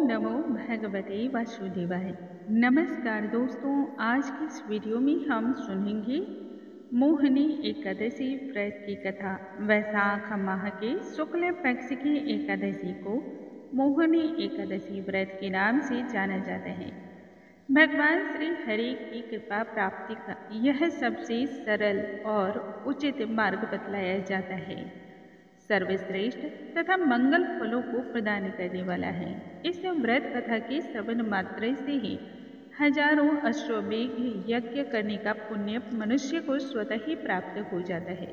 नमो भगवते वासुदेवाय। नमस्कार दोस्तों, आज की इस वीडियो में हम सुनेंगे मोहिनी एकादशी व्रत की कथा। वैशाख माह के शुक्ल पक्ष की एकादशी को मोहिनी एकादशी व्रत के नाम से जाना जाता है। भगवान श्री हरि की कृपा प्राप्ति का यह सबसे सरल और उचित मार्ग बतलाया जाता है। सर्वश्रेष्ठ तथा मंगल फलों को प्रदान करने वाला है। इस व्रत कथा के श्रवण मात्र से ही हजारों अश्वमेघ यज्ञ करने का पुण्य मनुष्य को स्वतः ही प्राप्त हो जाता है।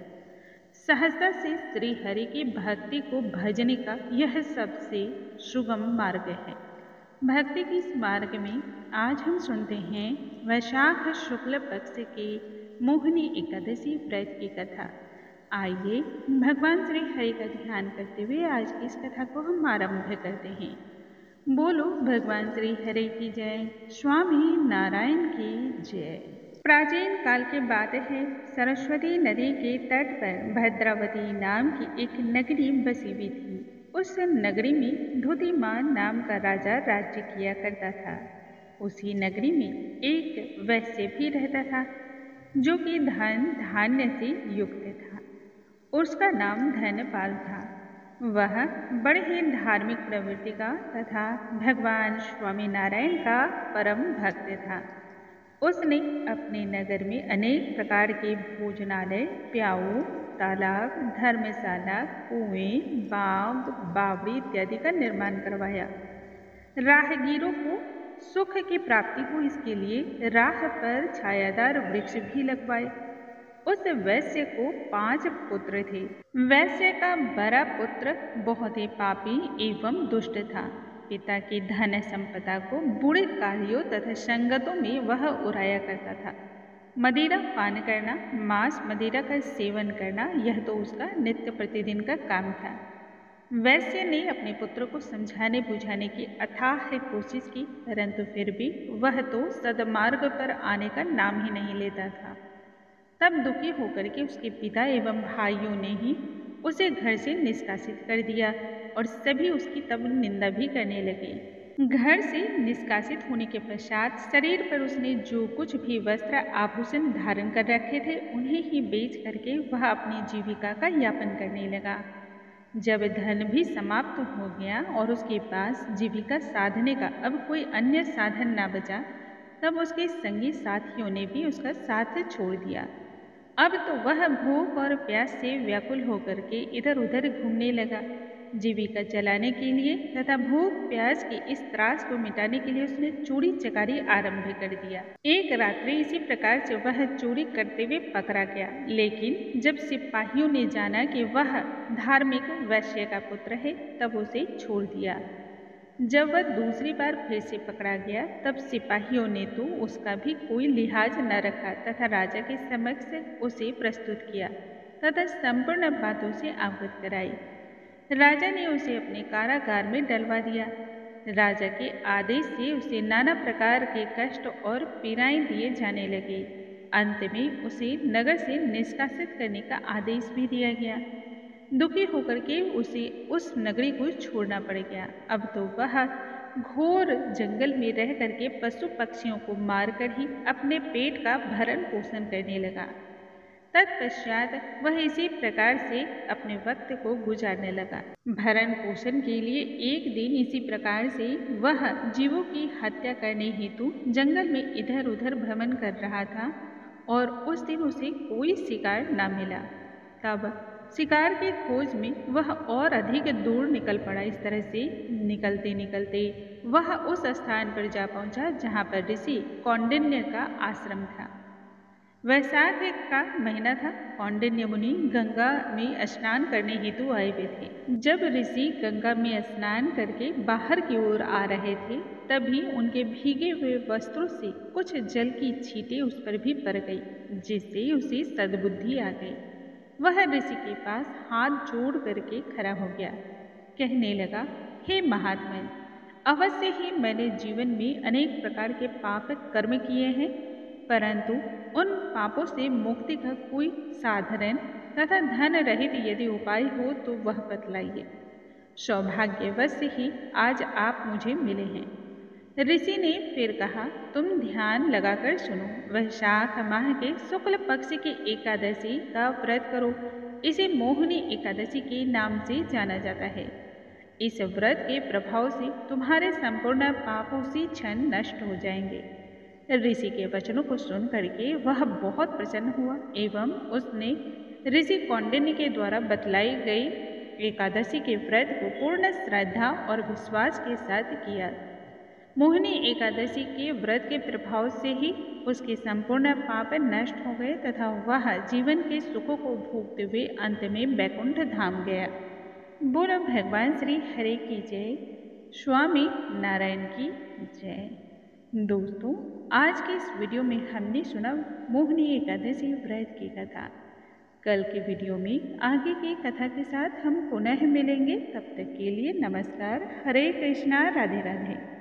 सहजता से श्री हरि की भक्ति को भजने का यह सबसे सुगम मार्ग है। भक्ति के इस मार्ग में आज हम सुनते हैं वैशाख शुक्ल पक्ष के मोहिनी एकादशी व्रत की कथा। आइए भगवान श्री हरि का ध्यान करते हुए आज की इस कथा को हम आरंभ करते हैं। बोलो भगवान श्री हरि की जय, स्वामी नारायण की जय। प्राचीन काल की बात है, सरस्वती नदी के तट पर भद्रावती नाम की एक नगरी बसी हुई थी। उस नगरी में धुतिमान नाम का राजा राज्य किया करता था। उसी नगरी में एक वैश्य भी रहता था जो कि धन धान्य से युक्त था। उसका नाम धनपाल था। वह बड़े ही धार्मिक प्रवृत्ति का तथा भगवान स्वामी नारायण का परम भक्त था। उसने अपने नगर में अनेक प्रकार के भोजनालय, प्याऊ, तालाब, धर्मशाला, कुएं, बाग, बावड़ी इत्यादि का निर्माण करवाया। राहगीरों को सुख की प्राप्ति हो इसके लिए राह पर छायादार वृक्ष भी लगवाए। उस वैश्य को 5 पुत्र थे। वैश्य का बड़ा पुत्र बहुत ही पापी एवं दुष्ट था। पिता की धन संपदा को बुरे कार्यों तथा संगतों में वह उड़ाया करता था। मदिरा पान करना, मांस मदिरा का सेवन करना, यह तो उसका नित्य प्रतिदिन का काम था। वैश्य ने अपने पुत्र को समझाने बुझाने की अथाह कोशिश की, परंतु फिर भी वह तो सद्मार्ग पर आने का नाम ही नहीं लेता था। तब दुखी होकर के उसके पिता एवं भाइयों ने ही उसे घर से निष्कासित कर दिया और सभी उसकी तब निंदा भी करने लगे। घर से निष्कासित होने के पश्चात शरीर पर उसने जो कुछ भी वस्त्र आभूषण धारण कर रखे थे उन्हें ही बेच करके वह अपनी जीविका का यापन करने लगा। जब धन भी समाप्त हो गया और उसके पास जीविका साधने का अब कोई अन्य साधन न बचा, तब उसके संगी साथियों ने भी उसका साथ छोड़ दिया। अब तो वह भूख और प्यास से व्याकुल होकर के इधर उधर घूमने लगा। जीविका चलाने के लिए तथा भूख प्यास की इस त्रास को मिटाने के लिए उसने चोरी चकारी आरंभ कर दिया। एक रात्रि इसी प्रकार से वह चोरी करते हुए पकड़ा गया, लेकिन जब सिपाहियों ने जाना कि वह धार्मिक वैश्य का पुत्र है, तब उसे छोड़ दिया। जब वह दूसरी बार फिर से पकड़ा गया, तब सिपाहियों ने तो उसका भी कोई लिहाज न रखा तथा राजा के समक्ष उसे प्रस्तुत किया तथा संपूर्ण बातों से अवगत कराई। राजा ने उसे अपने कारागार में डलवा दिया। राजा के आदेश से उसे नाना प्रकार के कष्ट और पीड़ाएं दिए जाने लगे। अंत में उसे नगर से निष्कासित करने का आदेश भी दिया गया। दुखी होकर के उसे उस नगरी को छोड़ना पड़ गया। अब तो वह घोर जंगल में रह करके पशु पक्षियों को मारकर ही अपने पेट का भरण पोषण करने लगा। तत्पश्चात वह इसी प्रकार से अपने वक्त को गुजारने लगा। भरण पोषण के लिए एक दिन इसी प्रकार से वह जीवों की हत्या करने हेतु जंगल में इधर उधर भ्रमण कर रहा था और उस दिन उसे कोई शिकार न मिला। तब शिकार की खोज में वह और अधिक दूर निकल पड़ा। इस तरह से निकलते निकलते वह उस स्थान पर जा पहुंचा जहां पर ऋषि कौंडिन्य का आश्रम था। वैशाख का महीना था। कौंडिन्य मुनि गंगा में स्नान करने हेतु आए हुए थे। जब ऋषि गंगा में स्नान करके बाहर की ओर आ रहे थे, तभी उनके भीगे हुए वस्त्रों से कुछ जल की छींटें उस पर भी पड़ गई, जिससे उसे सद्बुद्धि आ गई। वह ऋषि के पास हाथ जोड़ करके खड़ा हो गया। कहने लगा, हे महात्मा, अवश्य ही मैंने जीवन में अनेक प्रकार के पाप कर्म किए हैं, परंतु उन पापों से मुक्ति का कोई साधारण तथा धन रहित यदि उपाय हो तो वह बतलाइए। सौभाग्यवश ही आज आप मुझे मिले हैं। ऋषि ने फिर कहा, तुम ध्यान लगाकर सुनो। वैशाख माह के शुक्ल पक्ष की एकादशी का व्रत करो। इसे मोहिनी एकादशी के नाम से जाना जाता है। इस व्रत के प्रभाव से तुम्हारे संपूर्ण पाप उसी क्षण नष्ट हो जाएंगे। ऋषि के वचनों को सुन करके वह बहुत प्रसन्न हुआ एवं उसने ऋषि कौंडिन्य के द्वारा बतलाई गई एकादशी के व्रत को पूर्ण श्रद्धा और विश्वास के साथ किया। मोहिनी एकादशी के व्रत के प्रभाव से ही उसके संपूर्ण पाप नष्ट हो गए तथा वह जीवन के सुखों को भोगते हुए अंत में वैकुंठ धाम गया। बोलो भगवान श्री हरे की जय, स्वामी नारायण की जय। दोस्तों, आज के इस वीडियो में हमने सुना मोहिनी एकादशी व्रत की कथा। कल के वीडियो में आगे की कथा के साथ हम पुनः मिलेंगे। तब तक के लिए नमस्कार, हरे कृष्णा, राधे राधे।